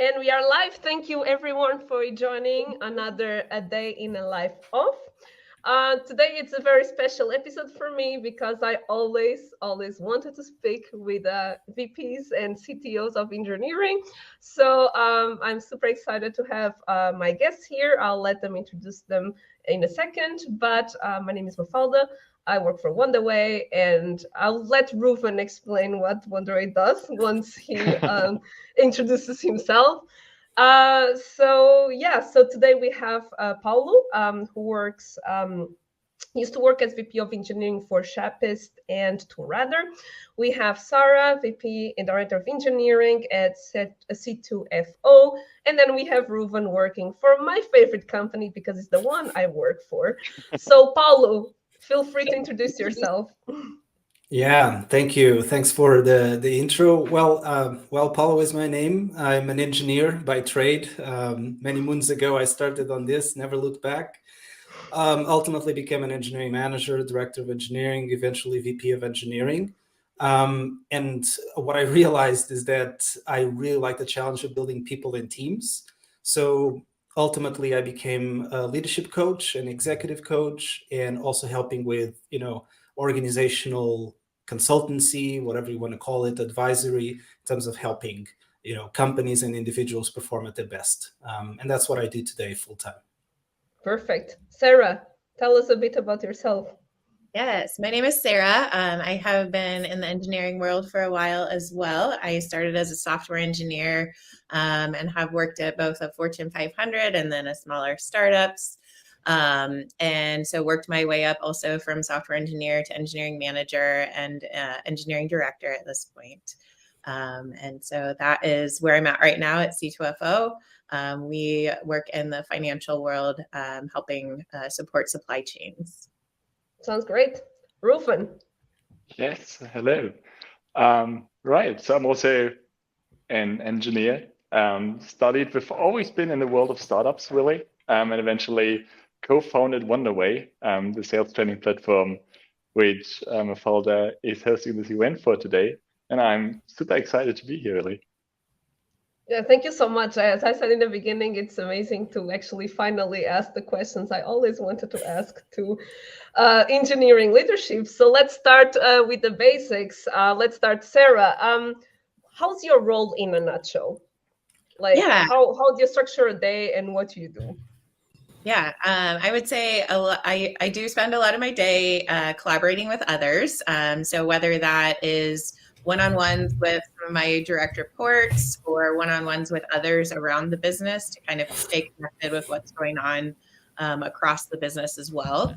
And we are live. Thank you everyone for joining another a day in a life off. Today it's a very special episode for me because I always wanted to speak with VPs and CTOs of engineering. So I'm super excited to have my guests here. I'll let them introduce them in a second. But my name is Mafalda. I work for Wonderway, and I'll let Ruven explain what Wonderway does once he introduces himself. So today we have Paulo, who used to work as VP of Engineering for Shapist and Toradder. We have Sarah, VP and Director of Engineering at C2FO. And then we have Ruven working for my favorite company because it's the one I work for. So Paulo, feel free to introduce yourself. Yeah, thank you. Thanks for the intro. Well, Paulo is my name. I'm an engineer by trade. Many moons ago, I started on this, never looked back. Ultimately became an engineering manager, director of engineering, eventually VP of engineering. And what I realized is that I really like the challenge of building people in teams. So ultimately, I became a leadership coach, an executive coach, and also helping with, organizational consultancy, whatever you want to call it, advisory, in terms of helping, companies and individuals perform at their best. And that's what I do today full time. Perfect. Sarah, tell us a bit about yourself. Yes, my name is Sarah. I have been in the engineering world for a while as well. I started as a software engineer and have worked at both a Fortune 500 and then a smaller startups. And so worked my way up also from software engineer to engineering manager and engineering director at this point. And so that is where I'm at right now at C2FO. We work in the financial world, helping support supply chains. Sounds great. Rufen. Yes, hello. Right, so I'm also an engineer. We've always been in the world of startups, really, and eventually co-founded Wonderway, the sales training platform, which Mafalda is hosting this event for today. And I'm super excited to be here, really. Yeah, thank you so much. As I said in the beginning, it's amazing to actually finally ask the questions I always wanted to ask to engineering leadership. So let's start with the basics. Let's start, Sarah. How's your role in a nutshell? How do you structure a day and what you do? Yeah, I would say I do spend a lot of my day collaborating with others. So whether that is one-on-ones with my direct reports or one-on-ones with others around the business to kind of stay connected with what's going on across the business as well.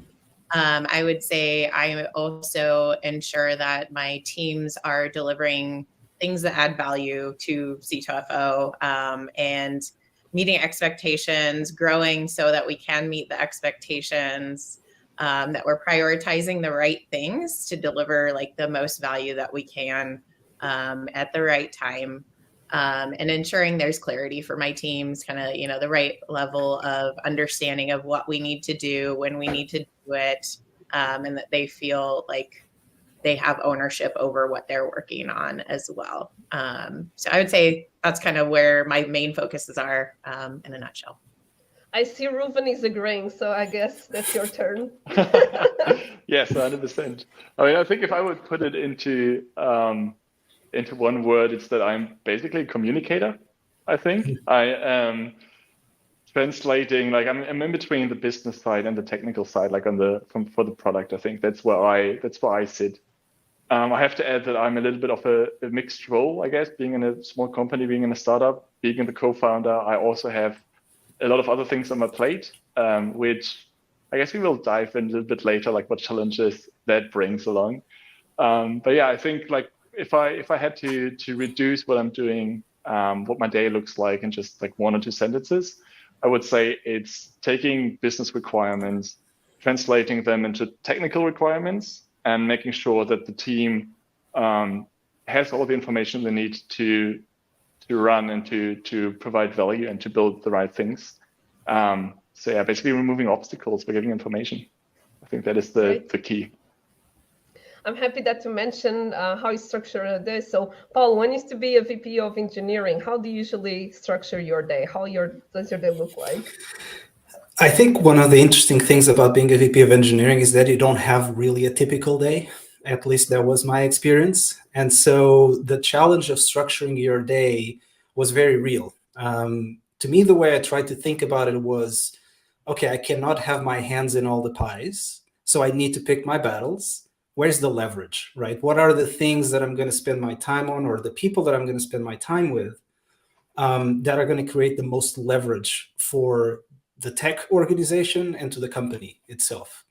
I would say I also ensure that my teams are delivering things that add value to C2FO and meeting expectations, growing so that we can meet the expectations, that we're prioritizing the right things to deliver like the most value that we can at the right time, and ensuring there's clarity for my teams, kind of, the right level of understanding of what we need to do, when we need to do it, and that they feel like they have ownership over what they're working on as well. So I would say that's kind of where my main focuses are in a nutshell. I see Ruven is agreeing, so I guess that's your turn. Yes, 100%. I mean, I think if I would put it into one word, it's that I'm basically a communicator. I think I am translating, like I'm in between the business side and the technical side, like for the product. I think that's where I sit. I have to add that I'm a little bit of a mixed role, I guess, being in a small company, being in a startup, being the co-founder. I also have a lot of other things on my plate, which I guess we will dive in a little bit later, like what challenges that brings along. But yeah, I think like if I had to reduce what I'm doing, what my day looks like in just like one or two sentences, I would say it's taking business requirements, translating them into technical requirements, and making sure that the team has all the information they need to run and to provide value and to build the right things. So yeah, basically removing obstacles by giving information. I think that is the key. I'm happy that you mentioned how you structure this. So, Paul, when you used to be a VP of engineering, how do you usually structure your day? Does your day look like? I think one of the interesting things about being a VP of engineering is that you don't have really a typical day. At least that was my experience. And so the challenge of structuring your day was very real. To me, the way I tried to think about it was, okay, I cannot have my hands in all the pies. So I need to pick my battles. Where's the leverage, right? What are the things that I'm going to spend my time on, or the people that I'm going to spend my time with, that are going to create the most leverage for the tech organization and to the company itself.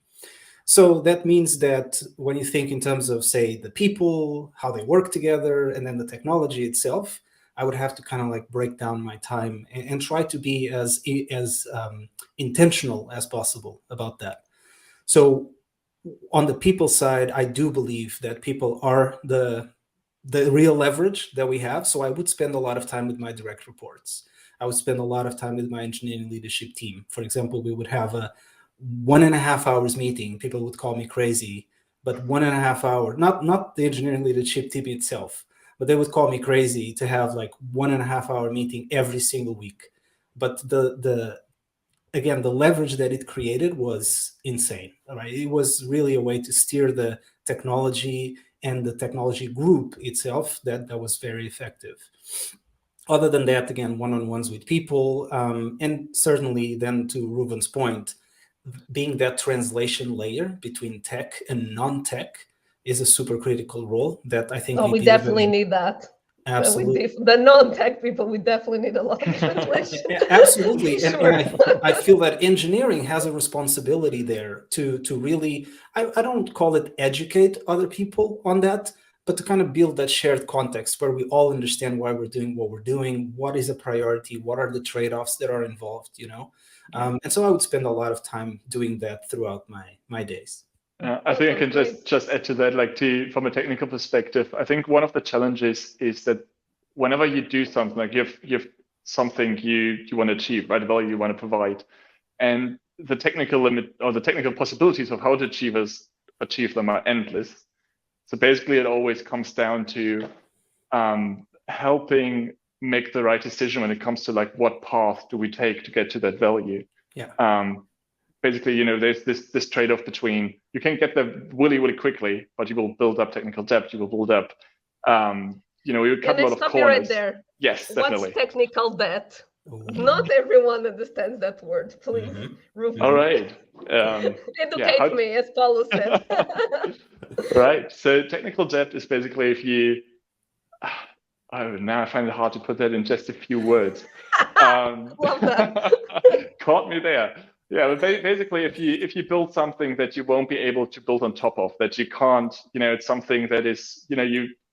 So that means that when you think in terms of, say, the people, how they work together, and then the technology itself, I would have to kind of like break down my time and try to be as intentional as possible about that. So on the people side, I do believe that people are the real leverage that we have. So I would spend a lot of time with my direct reports. I would spend a lot of time with my engineering leadership team. For example, we would have a 1.5 hours meeting. People would call me crazy, but 1.5 hour, not the engineering leadership team itself, but they would call me crazy to have like 1.5 hour meeting every single week. But again, the leverage that it created was insane. Right? It was really a way to steer the technology and the technology group itself that was very effective. Other than that, again, one-on-ones with people, and certainly then to Ruben's point, being that translation layer between tech and non-tech is a super critical role that I think we definitely need that. Absolutely. The non-tech people, we definitely need a lot of translation. Absolutely. Sure. And I feel that engineering has a responsibility there to really, I don't call it educate other people on that, but to kind of build that shared context where we all understand why we're doing what we're doing, what is a priority, what are the trade-offs that are involved, and so I would spend a lot of time doing that throughout my days. I think I can just add to that, from a technical perspective. I think one of the challenges is that whenever you do something, like you have something you want to achieve, right? A value you want to provide, and the technical limit or the technical possibilities of how to achieve them are endless. So basically, it always comes down to helping make the right decision when it comes to like what path do we take to get to that value. Yeah. Basically, there's this trade-off between you can get there really, really quickly, but you will build up technical debt. You will build up, you cut a lot of corners. You right there. Yes, definitely. What's technical debt? Not everyone understands that word. Please, Mm-hmm. All right. Educate me, as Paulo said. Right. So technical debt is basically if you. Now I find it hard to put that in just a few words. Love that. Caught me there. Yeah, but basically, if you build something that you won't be able to build on top of, that you can't, it's something that is,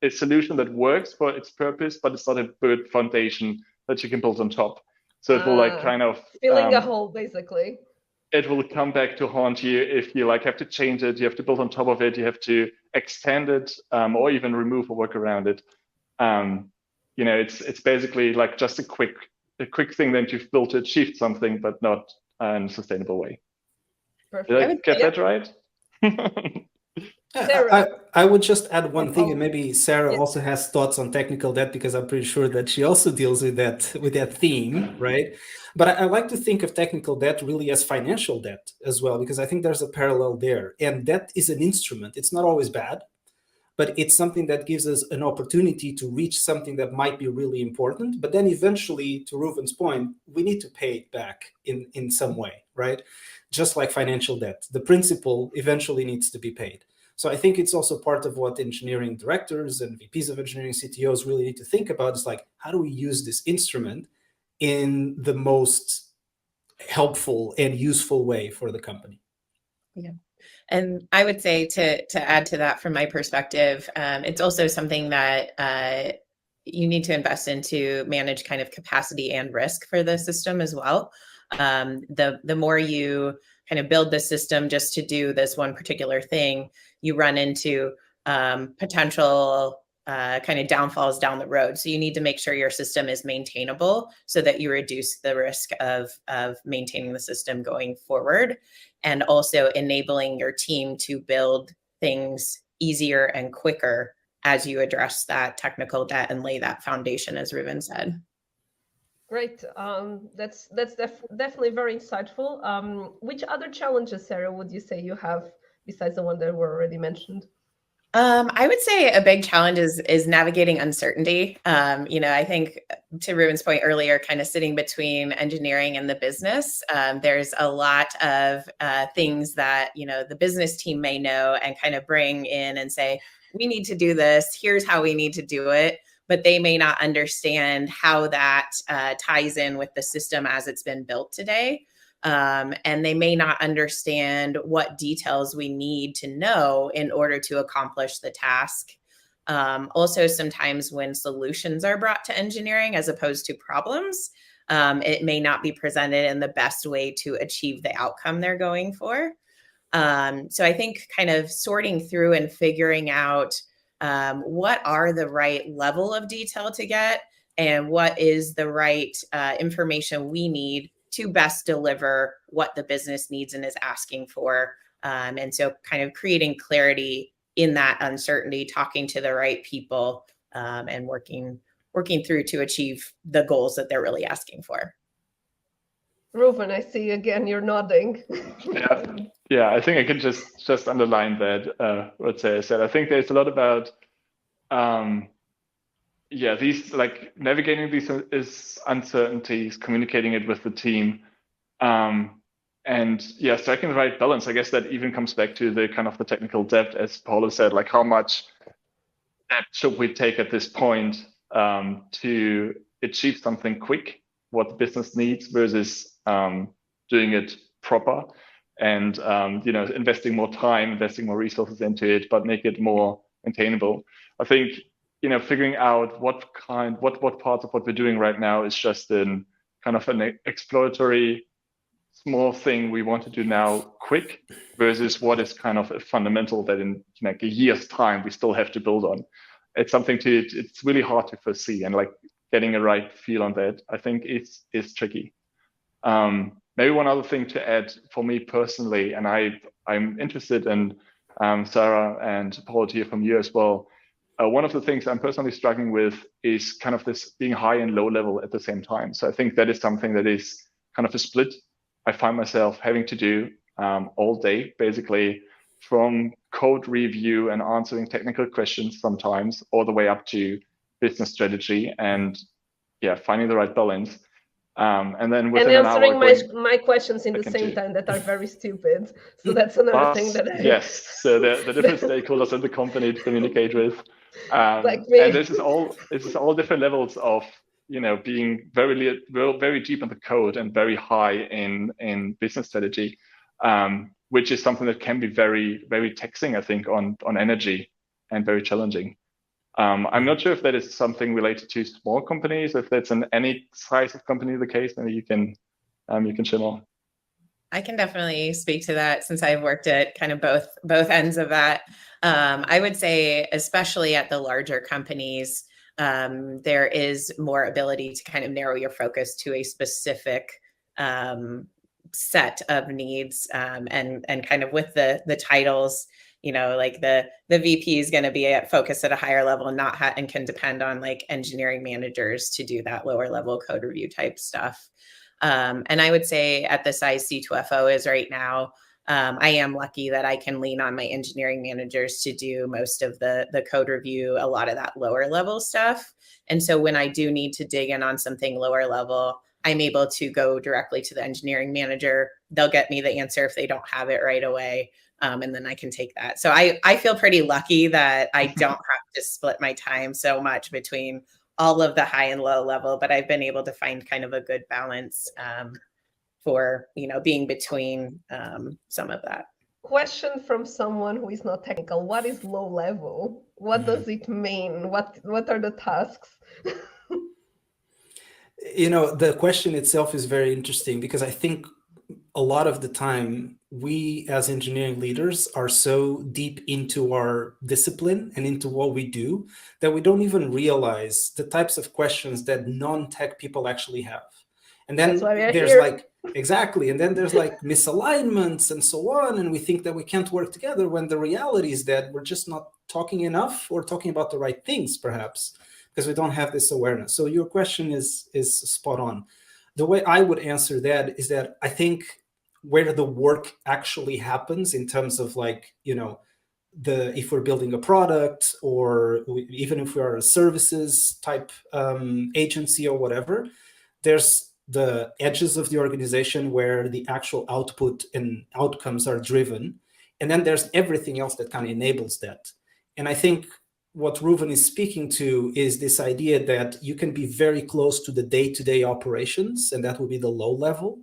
a solution that works for its purpose, but it's not a good foundation that you can build on top. So it will kind of filling a hole, basically. It will come back to haunt you if you have to change it, you have to build on top of it, you have to extend it, or even remove or work around it. It's basically like just a quick thing that you've built to achieve something, but not in a sustainable way. Perfect. Did I get that right? I would just add one thing, and maybe Sarah also has thoughts on technical debt, because I'm pretty sure that she also deals with that theme, right? But I like to think of technical debt really as financial debt as well, because I think there's a parallel there. And debt is an instrument. It's not always bad, but it's something that gives us an opportunity to reach something that might be really important. But then eventually, to Ruben's point, we need to pay it back in some way, right? Just like financial debt, the principal eventually needs to be paid. So I think it's also part of what engineering directors and VPs of engineering CTOs really need to think about, is like, how do we use this instrument in the most helpful and useful way for the company? Yeah. And I would say to add to that from my perspective, it's also something that you need to invest in to manage kind of capacity and risk for the system as well. The more you kind of build the system just to do this one particular thing, you run into potential kind of downfalls down the road. So you need to make sure your system is maintainable so that you reduce the risk of maintaining the system going forward, and also enabling your team to build things easier and quicker as you address that technical debt and lay that foundation, as Ruben said. Great. That's definitely very insightful. Which other challenges, Sarah, would you say you have besides the one that were already mentioned? I would say a big challenge is navigating uncertainty. I think to Ruben's point earlier, kind of sitting between engineering and the business, there's a lot of things that, the business team may know and kind of bring in and say, we need to do this, here's how we need to do it. But they may not understand how that ties in with the system as it's been built today. And they may not understand what details we need to know in order to accomplish the task. Also, sometimes when solutions are brought to engineering as opposed to problems, it may not be presented in the best way to achieve the outcome they're going for. So I think kind of sorting through and figuring out what are the right level of detail to get and what is the right information we need to best deliver what the business needs and is asking for. And so kind of creating clarity in that uncertainty, talking to the right people, and working through to achieve the goals that they're really asking for. Ruben, I see again, you're nodding. Yeah, I think I can just underline that, what Sarah said. I think there's a lot about, these like navigating these uncertainties, communicating it with the team, and striking the right balance. I guess that even comes back to the kind of the technical debt, as Paulo said, like how much debt should we take at this point to achieve something quick, what the business needs, versus doing it proper and investing more time, investing more resources into it, but make it more maintainable. I think figuring out what parts of what we're doing right now is just in kind of an exploratory small thing we want to do now quick versus what is kind of a fundamental that in like a year's time we still have to build on. It's something it's really hard to foresee, and like getting a right feel on that, I think is tricky. Maybe one other thing to add for me personally, and I'm interested in Sarah and Paul to hear from you as well. One of the things I'm personally struggling with is kind of this being high and low level at the same time. So I think that is something that is kind of a split I find myself having to do all day, basically from code review and answering technical questions sometimes, all the way up to business strategy and finding the right balance. And then within an hour, answering my questions in the same time that are very stupid. So that's another thing that yes. So the different stakeholders in the company to communicate with. Like me. And this is all different levels of being very deep in the code and very high in business strategy, which is something that can be very, very taxing, I think, on energy and very challenging. I'm not sure if that is something related to small companies. If that's in any size of company the case, maybe you can share more. I can definitely speak to that since I've worked at kind of both ends of that. I would say, especially at the larger companies, there is more ability to kind of narrow your focus to a specific set of needs, and kind of with the titles, like the VP is going to be focused at a higher level and can depend on like engineering managers to do that lower level code review type stuff. And I would say at the size C2FO is right now, I am lucky that I can lean on my engineering managers to do most of the code review, a lot of that lower level stuff. And so when I do need to dig in on something lower level, I'm able to go directly to the engineering manager. They'll get me the answer if they don't have it right away. And then I can take that. So I feel pretty lucky that I don't have to split my time so much between all of the high and low level, but I've been able to find kind of a good balance for being between some of that. Question from someone who is not technical: what is low level? What does it mean? What are the tasks? The question itself is very interesting, because I think a lot of the time we as engineering leaders are so deep into our discipline and into what we do that we don't even realize the types of questions that non-tech people actually have. And then there's like Exactly. And then there's like misalignments and so on. And we think that we can't work together when the reality is that we're just not talking enough or talking about the right things, perhaps, because we don't have this awareness. So your question is spot on. The way I would answer that is that I think where the work actually happens in terms of like, if we're building a product or even if we are a services type agency or whatever, there's the edges of the organization where the actual output and outcomes are driven. And then there's everything else that kind of enables that. And I think what Reuven is speaking to is this idea that you can be very close to the day-to-day operations, and that will be the low level,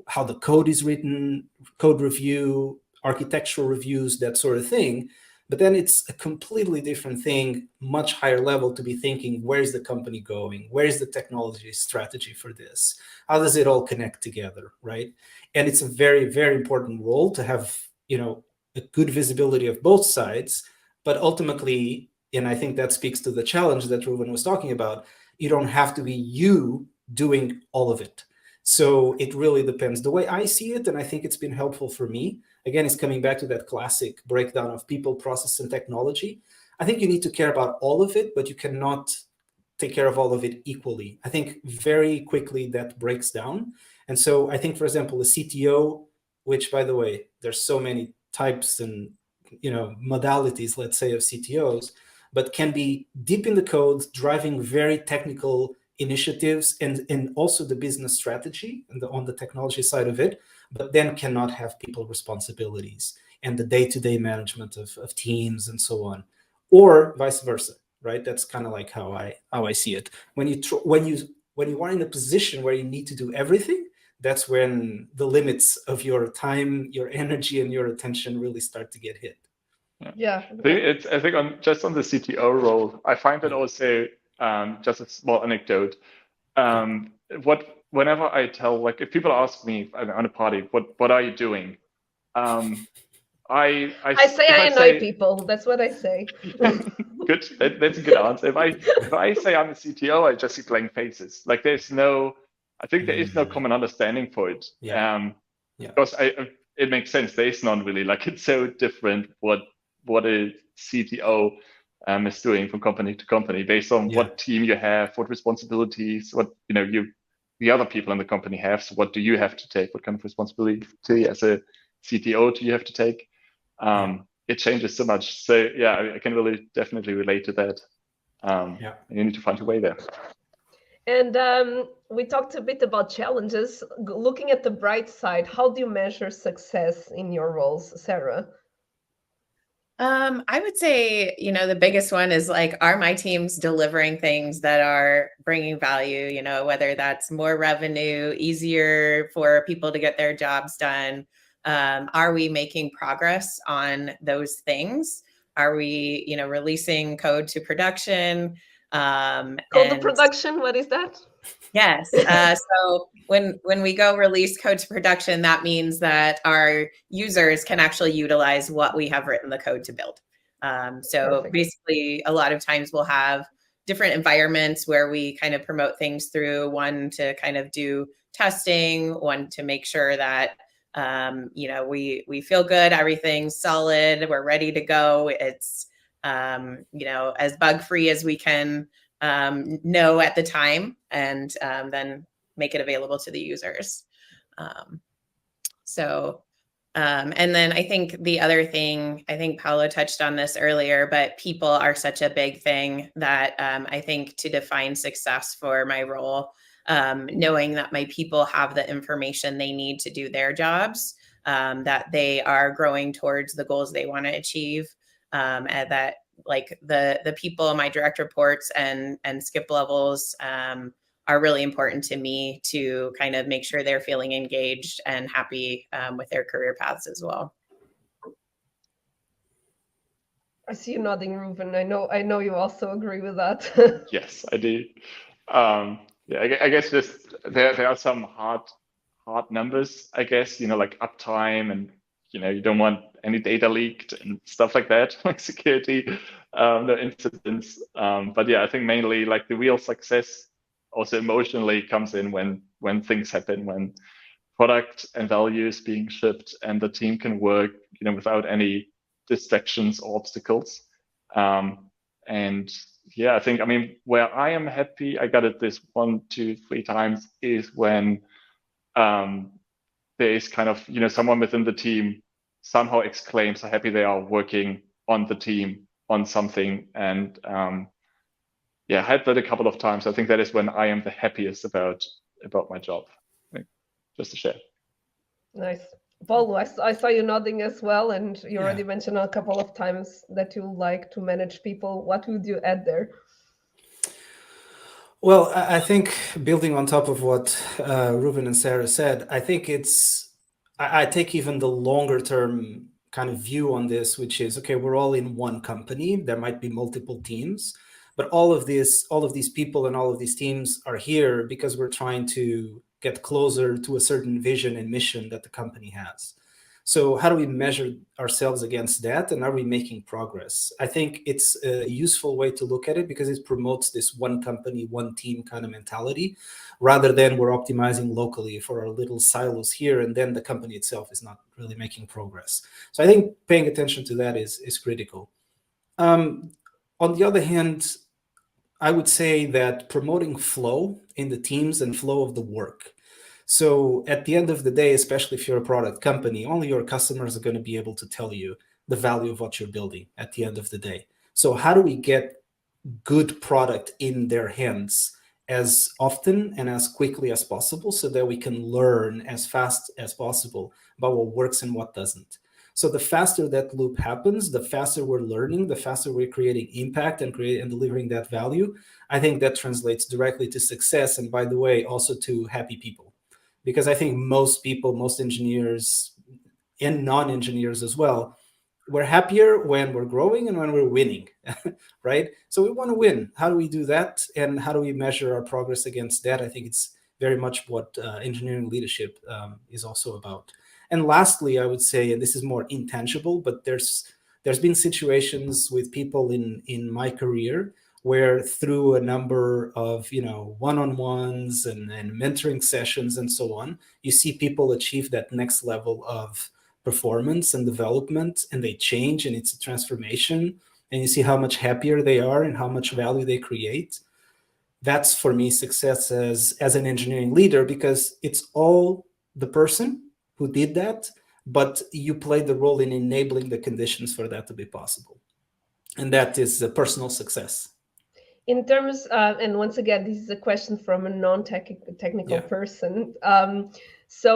how the code is written, code review, architectural reviews, that sort of thing. But then it's a completely different thing, much higher level, to be thinking, where's the company going? Where's the technology strategy for this? How does it all connect together, right? And it's a very, very important role to have, a good visibility of both sides. But ultimately, and I think that speaks to the challenge that Reuven was talking about, you don't have to be you doing all of it. So it really depends. The way I see it, and I think it's been helpful for me, again, it's coming back to that classic breakdown of people, process, and technology. I think you need to care about all of it, but you cannot take care of all of it equally. I think very quickly that breaks down. And so I think, for example, the CTO, which, by the way, there's so many types and modalities, let's say, of CTOs, but can be deep in the code, driving very technical initiatives and also the business strategy and on the technology side of it, but then cannot have people responsibilities and the day-to-day management of teams and so on, or vice versa, right? That's kind of like how I see it. When you are in a position where you need to do everything, that's when the limits of your time, your energy, and your attention really start to get hit. Yeah. I think on the CTO role, I find that also just a small anecdote. Whenever I tell, like, if people ask me on a party, what are you doing? I say I annoy people. That's what I say. Good. That's a good answer. If I say I'm a CTO, I just see blank faces. Like I think there is no common understanding for it. Because it makes sense. There is none really. Like, it's so different what a CTO is doing from company to company based on what team you have, what responsibilities, what the other people in the company have. So what do you have to take? What kind of responsibility as a CTO do you have to take? It changes so much. So I can really definitely relate to that. You need to find your way there. And we talked a bit about challenges. Looking at the bright side, how do you measure success in your roles, Sarah? I would say, the biggest one is like, are my teams delivering things that are bringing value, whether that's more revenue, easier for people to get their jobs done. Are we making progress on those things? Are we, releasing code to production? Code to production, what is that? Yes. So when we go release code to production, that means that our users can actually utilize what we have written the code to build. Perfect. Basically, a lot of times we'll have different environments where we kind of promote things through, one to kind of do testing, one to make sure that we feel good, everything's solid, we're ready to go. It's as bug-free as we can know at the time, and then make it available to the users. And then I think the other thing, I think Paolo touched on this earlier, but people are such a big thing that I think to define success for my role, knowing that my people have the information they need to do their jobs, that they are growing towards the goals they want to achieve, and that like the people, my direct reports and skip levels are really important to me to kind of make sure they're feeling engaged and happy with their career paths as well. I see you nodding, Reuven. I know you also agree with that. Yes, I do. I guess just there are some hard numbers, I guess, like uptime and you don't want any data leaked and stuff like that, like security, no incidents. But I think mainly like the real success also emotionally comes in when things happen, when product and values being shipped, and the team can work, without any distractions or obstacles. And yeah, I think, where I am happy, I got it this 1, 2, 3 times, is when there is kind of, someone within the team somehow exclaims how happy they are working on the team on something. And I had that a couple of times. I think that is when I am the happiest about my job. Just to share. Nice. Paulo, I saw you nodding as well, and you Yeah. already mentioned a couple of times that you like to manage people. What would you add there? Well, I think building on top of what Ruben and Sarah said, I think I take even the longer term kind of view on this, which is, okay, we're all in one company. There might be multiple teams, but all of these people and all of these teams are here because we're trying to get closer to a certain vision and mission that the company has. So how do we measure ourselves against that? And are we making progress? I think it's a useful way to look at it because it promotes this one company, one team kind of mentality, rather than we're optimizing locally for our little silos here, and then the company itself is not really making progress. So I think paying attention to that is critical. On the other hand, I would say that promoting flow in the teams and flow of the work. So at the end of the day, especially if you're a product company, only your customers are going to be able to tell you the value of what you're building at the end of the day. So how do we get good product in their hands as often and as quickly as possible so that we can learn as fast as possible about what works and what doesn't? So the faster that loop happens, the faster we're learning, the faster we're creating impact and delivering that value. I think that translates directly to success. And by the way, also to happy people. Because I think most people, most engineers and non-engineers as well, we're happier when we're growing and when we're winning, right? So we want to win. How do we do that? And how do we measure our progress against that? I think it's very much what engineering leadership is also about. And lastly, I would say, and this is more intangible, but there's been situations with people in my career where through a number of one-on-ones and mentoring sessions and so on, you see people achieve that next level of performance and development, and they change, and it's a transformation, and you see how much happier they are and how much value they create. That's for me success as an engineering leader, because it's all the person who did that, but you played the role in enabling the conditions for that to be possible, and that is a personal success. In terms, and once again, this is a question from a non-technical person. So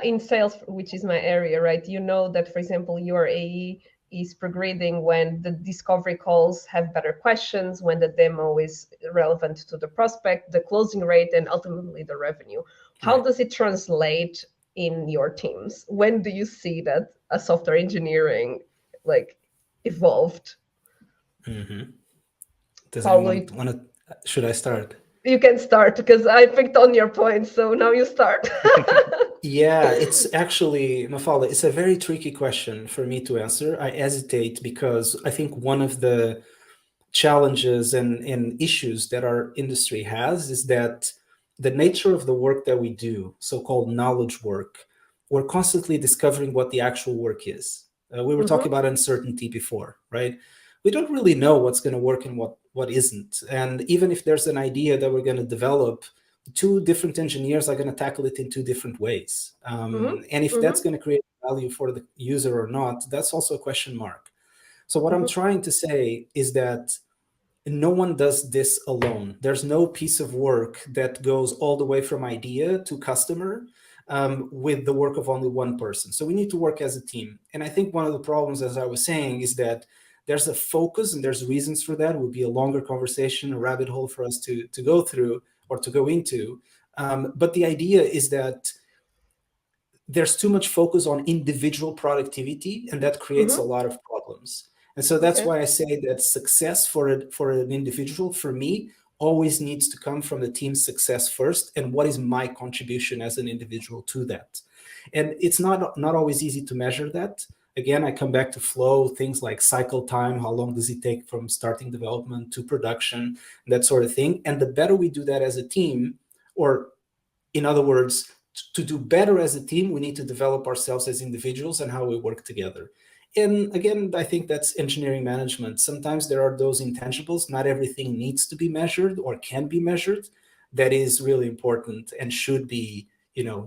in sales, which is my area, right? You know that, for example, your AE is progressing when the discovery calls have better questions, when the demo is relevant to the prospect, the closing rate, and ultimately the revenue. How does it translate in your teams? When do you see that a software engineering evolved? Mm-hmm. Does anyone want to? Should I start? You can start because I picked on your points, so now you start. Yeah, it's actually, Mafalda, it's a very tricky question for me to answer. I hesitate because I think one of the challenges and issues that our industry has is that the nature of the work that we do, so-called knowledge work, we're constantly discovering what the actual work is. We were talking about uncertainty before, right? We don't really know what's going to work and what isn't. And even if there's an idea that we're going to develop, two different engineers are going to tackle it in two different ways. And if that's going to create value for the user or not, that's also a question mark. So what I'm trying to say is that no one does this alone. There's no piece of work that goes all the way from idea to customer with the work of only one person. So we need to work as a team. And I think one of the problems, as I was saying, is that there's a focus and there's reasons for that. It would be a longer conversation, a rabbit hole for us to go through or to go into. But the idea is that there's too much focus on individual productivity, and that creates a lot of problems. And so that's why I say that success for an individual, for me, always needs to come from the team's success first, and what is my contribution as an individual to that. And it's not always easy to measure that. Again, I come back to flow, things like cycle time, how long does it take from starting development to production, that sort of thing. And the better we do that as a team, or in other words, to do better as a team, we need to develop ourselves as individuals and how we work together. And again, I think that's engineering management. Sometimes there are those intangibles. Not everything needs to be measured or can be measured. That is really important and should be,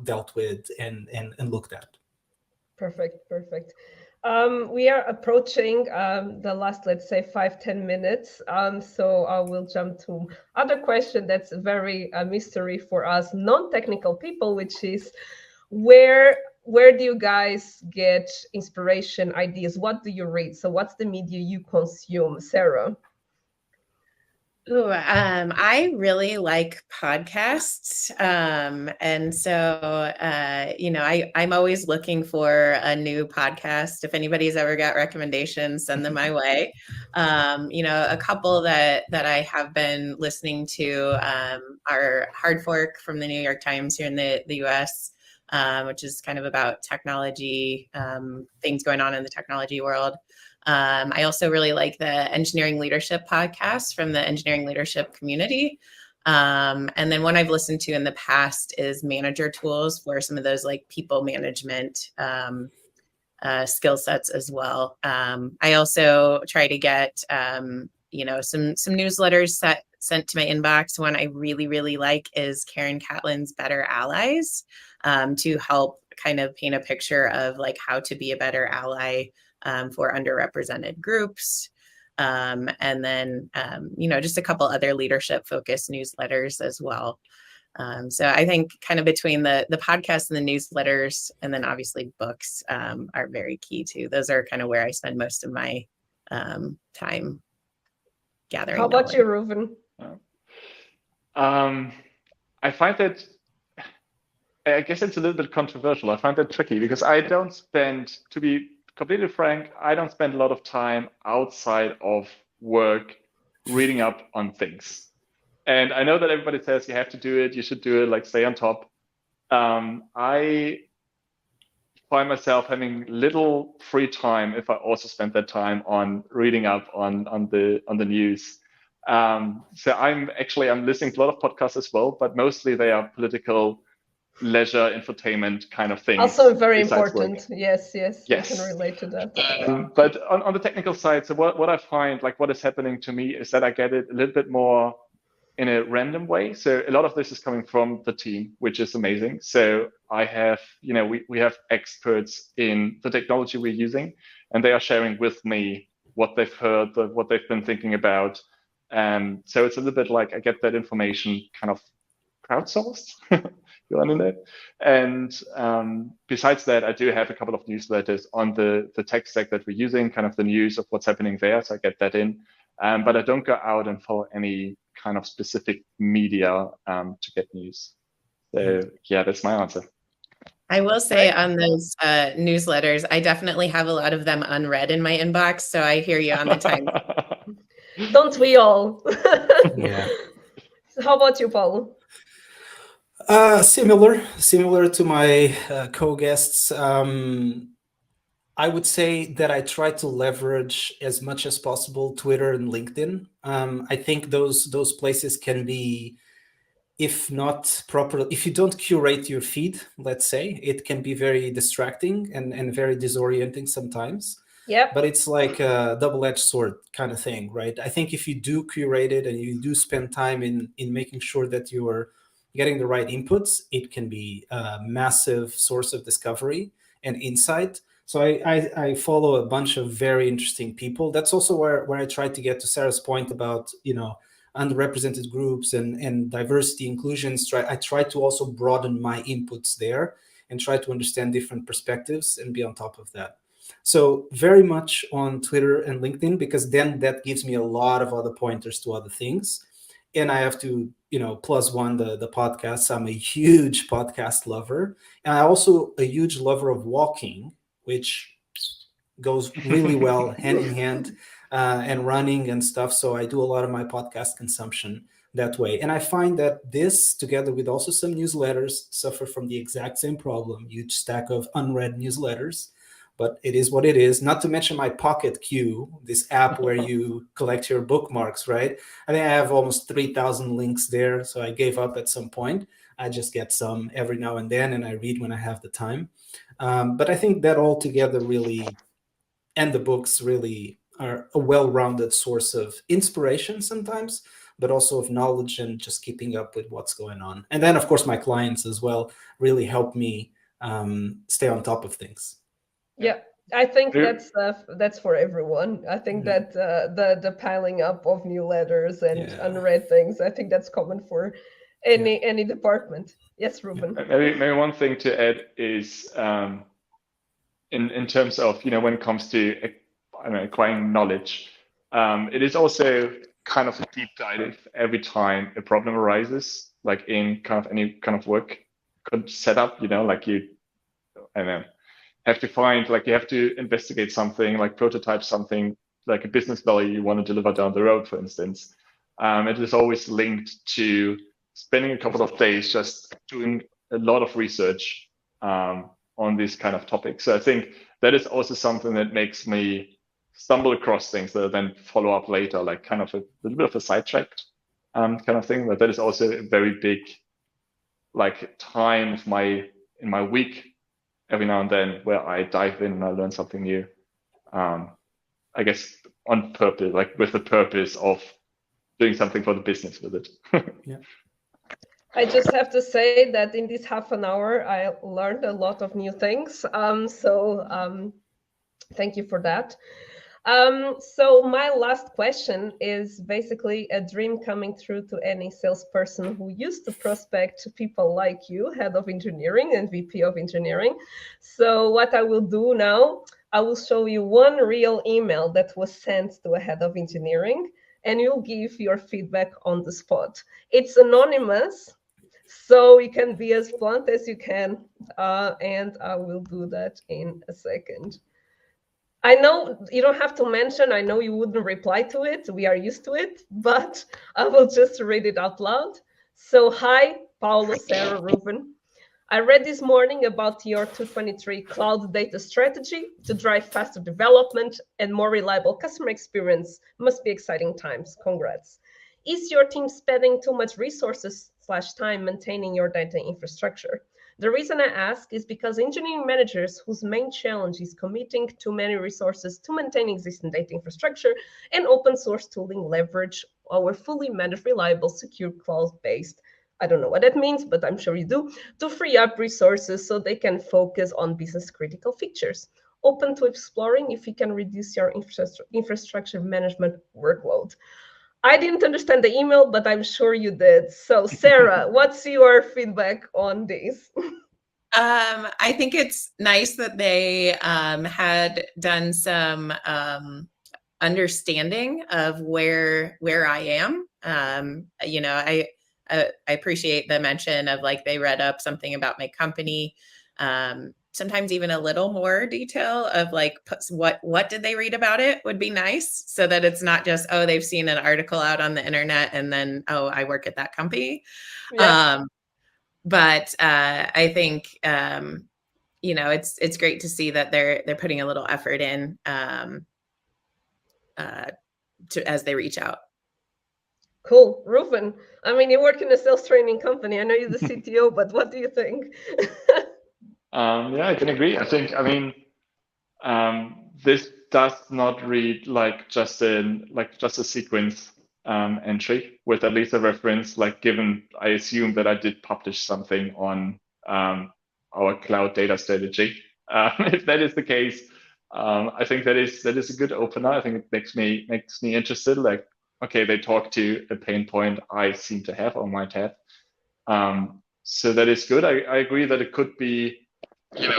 dealt with and looked at. Perfect. We are approaching the last, let's say, 5-10 minutes. So I will jump to other question that's very mystery for us non-technical people, which is where do you guys get inspiration, ideas? What do you read? So what's the media you consume, Sarah? Ooh, I really like podcasts. And so, I'm always looking for a new podcast. If anybody's ever got recommendations, send them my way. A couple that I have been listening to are Hard Fork from the New York Times here in the US, which is kind of about technology, things going on in the technology world. I also really like the engineering leadership podcast from the engineering leadership community. And then one I've listened to in the past is Manager Tools for some of those like people management skill sets as well. I also try to get, some newsletters sent to my inbox. One I really, really like is Karen Catlin's Better Allies, to help kind of paint a picture of like how to be a better ally for underrepresented groups. And then, just a couple other leadership focused newsletters as well. So I think kind of between the podcasts and the newsletters, and then obviously books are very key too. Those are kind of where I spend most of my time gathering. How about you, Reuven? I find that, I guess it's a little bit controversial. I find that tricky because I don't spend, to be completely frank, I don't spend a lot of time outside of work reading up on things. And I know that everybody says you have to do it, you should do it, like stay on top. I find myself having little free time if I also spend that time on reading up on the news. So I'm listening to a lot of podcasts as well, but mostly they are political, leisure, infotainment kind of things. Also very important. Work. Yes, I can relate to that. But on the technical side, so what I find, like what is happening to me is that I get it a little bit more in a random way. So a lot of this is coming from the team, which is amazing. So I have, we have experts in the technology we're using, and they are sharing with me what they've heard, what they've been thinking about. So it's a little bit like I get that information kind of crowdsourced. You're on it. And besides that, I do have a couple of newsletters on the tech stack that we're using, kind of the news of what's happening there. So I get that in. But I don't go out and follow any kind of specific media to get news. So yeah, that's my answer. I will say on those newsletters, I definitely have a lot of them unread in my inbox. So I hear you on the time. Don't we all? Yeah. So how about you, Paul? Similar to my co-guests. I would say that I try to leverage as much as possible Twitter and LinkedIn. I think those places can be, if not properly, if you don't curate your feed, let's say, it can be very distracting and very disorienting sometimes. Yeah. But it's like a double-edged sword kind of thing, right? I think if you do curate it and you do spend time in making sure that you are getting the right inputs, it can be a massive source of discovery and insight. So I follow a bunch of very interesting people. That's also where I try to get to Sarah's point about, underrepresented groups and diversity inclusions. I try to also broaden my inputs there and try to understand different perspectives and be on top of that. So very much on Twitter and LinkedIn, because then that gives me a lot of other pointers to other things. And I have to, plus one, the podcasts. I'm a huge podcast lover. And I'm also a huge lover of walking, which goes really well hand in hand, and running and stuff. So I do a lot of my podcast consumption that way. And I find that this, together with also some newsletters, suffer from the exact same problem, huge stack of unread newsletters. but it is what it is. Not to mention my Pocket Queue, this app where you collect your bookmarks, right? I think I have almost 3,000 links there, so I gave up at some point. I just get some every now and then, and I read when I have the time. But I think that all together really, and the books really are a well-rounded source of inspiration sometimes, but also of knowledge and just keeping up with what's going on. And then, of course, my clients as well really help me stay on top of things. Yeah, I think that's for everyone. I think that the piling up of new letters and unread things, I think that's common for any department. Yes, Ruben. Maybe one thing to add is in terms of, when it comes to acquiring knowledge, it is also kind of a deep dive every time a problem arises, like in kind of any kind of work setup, like you, I don't know, have to find, like you have to investigate something, like prototype something, like a business value you want to deliver down the road, for instance. It is always linked to spending a couple of days just doing a lot of research on this kind of topic. So I think that is also something that makes me stumble across things that I then follow up later, like kind of a little bit of a sidetracked kind of thing. But that is also a very big, like, time of in my week every now and then where I dive in and I learn something new. I guess on purpose, like with the purpose of doing something for the business with it. Yeah. I just have to say that in this half an hour, I learned a lot of new things. Thank you for that. So my last question is basically a dream coming true to any salesperson who used to prospect people like you, head of engineering and VP of engineering. So what I will do now, I will show you one real email that was sent to a head of engineering, and you'll give your feedback on the spot. It's anonymous, so you can be as blunt as you can, and I will do that in a second. I know you don't have to mention, I know you wouldn't reply to it, we are used to it, but I will just read it out loud. So, hi, Paulo, Sarah, Ruben. I read this morning about your 2023 cloud data strategy to drive faster development and more reliable customer experience. Must be exciting times. Congrats. Is your team spending too much resources/time maintaining your data infrastructure? The reason I ask is because engineering managers whose main challenge is committing too many resources to maintain existing data infrastructure and open source tooling leverage our fully managed, reliable, secure, cloud-based, I don't know what that means, but I'm sure you do, to free up resources so they can focus on business critical features. Open to exploring if you can reduce your infrastructure management workload. I didn't understand the email, but I'm sure you did. So, Sarah, what's your feedback on this? I think it's nice that they had done some understanding of where I am. I appreciate the mention of, like, they read up something about my company. Sometimes even a little more detail of, like, what did they read about it would be nice, so that it's not just, oh, they've seen an article out on the internet and then, oh, I work at that company. Yeah. But I think it's great to see that they're putting a little effort in as they reach out. Cool. Ruben, I mean, you work in a sales training company. I know you're the CTO, but what do you think? Yeah, I can agree. This does not read like just a sequence entry with at least a reference, like, given I assume that I did publish something on our cloud data strategy. If that is the case, I think that is a good opener. I think it makes me interested. Like, okay, they talk to a pain point I seem to have or might have. So that is good. I agree that it could be,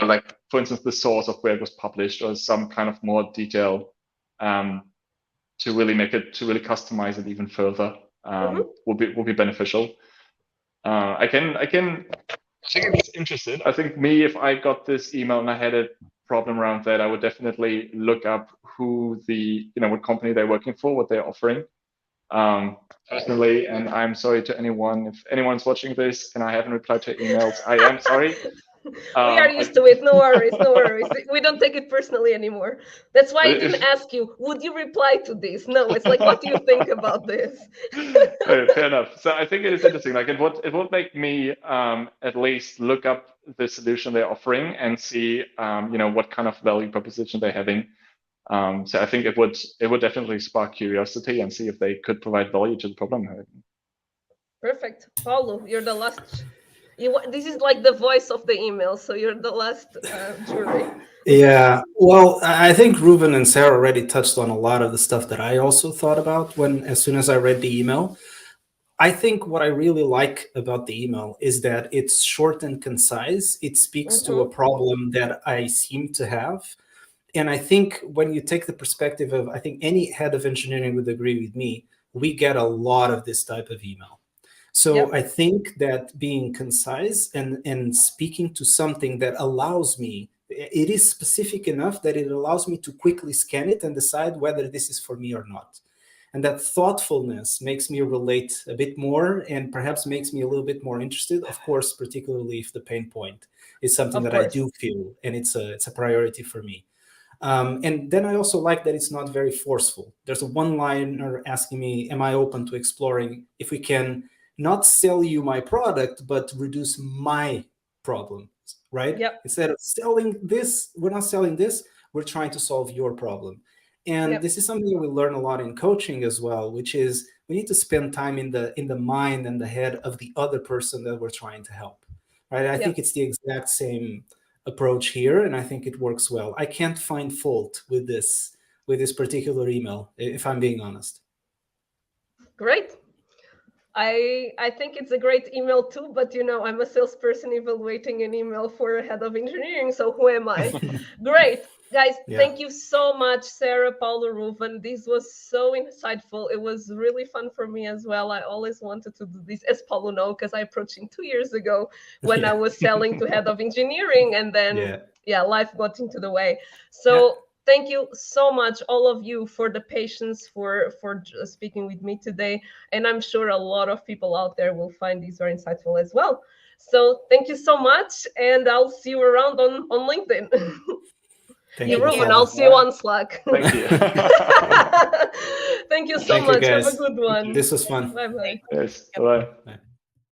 like, for instance, the source of where it was published or some kind of more detail to really customize it even further will be beneficial. I think it's interested. I think if I got this email and I had a problem around that, I would definitely look up who what company they're working for, what they're offering. Personally, and I'm sorry to anyone, if anyone's watching this and I haven't replied to emails, I am sorry. We are used to it. No worries, no worries. We don't take it personally anymore. That's why I didn't ask you, would you reply to this? No, it's like, what do you think about this? Fair enough. So I think it is interesting. Like it would make me at least look up the solution they're offering and see what kind of value proposition they're having. So I think it would definitely spark curiosity and see if they could provide value to the problem. Perfect. Paulo, you're the last. This is like the voice of the email, so you're the last jury. Yeah, well, I think Ruben and Sarah already touched on a lot of the stuff that I also thought about as soon as I read the email. I think what I really like about the email is that it's short and concise. It speaks to a problem that I seem to have. And I think when you take the perspective of, I think any head of engineering would agree with me, we get a lot of this type of email. So I think that being concise and speaking to something that allows me, it is specific enough that it allows me to quickly scan it and decide whether this is for me or not. And that thoughtfulness makes me relate a bit more and perhaps makes me a little bit more interested, of course, particularly if the pain point is something that I do feel and it's a priority for me. And then I also like that it's not very forceful. There's a one-liner asking me, am I open to exploring if we can not sell you my product, but reduce my problems, right? Yep. Instead of selling this, we're not selling this, we're trying to solve your problem. And this is something that we learn a lot in coaching as well, which is we need to spend time in the mind and the head of the other person that we're trying to help, right? I think it's the exact same approach here, and I think it works well. I can't find fault with this particular email, if I'm being honest. Great. I think it's a great email too, but I'm a salesperson evaluating an email for a head of engineering, so who am I? Great. Guys, thank you so much, Sarah, Paulo, Ruben. This was so insightful. It was really fun for me as well. I always wanted to do this, as Paulo knows, because I approached him 2 years ago when I was selling to head of engineering, and then life got into the way. So thank you so much, all of you, for the patience, for speaking with me today. And I'm sure a lot of people out there will find these very insightful as well. So thank you so much, and I'll see you around on LinkedIn. Thank you, Ruben, I'll see you on Slack. Thank you. Thank you so much. Have a good one. This was fun. Bye-bye. Yes. Bye. Bye.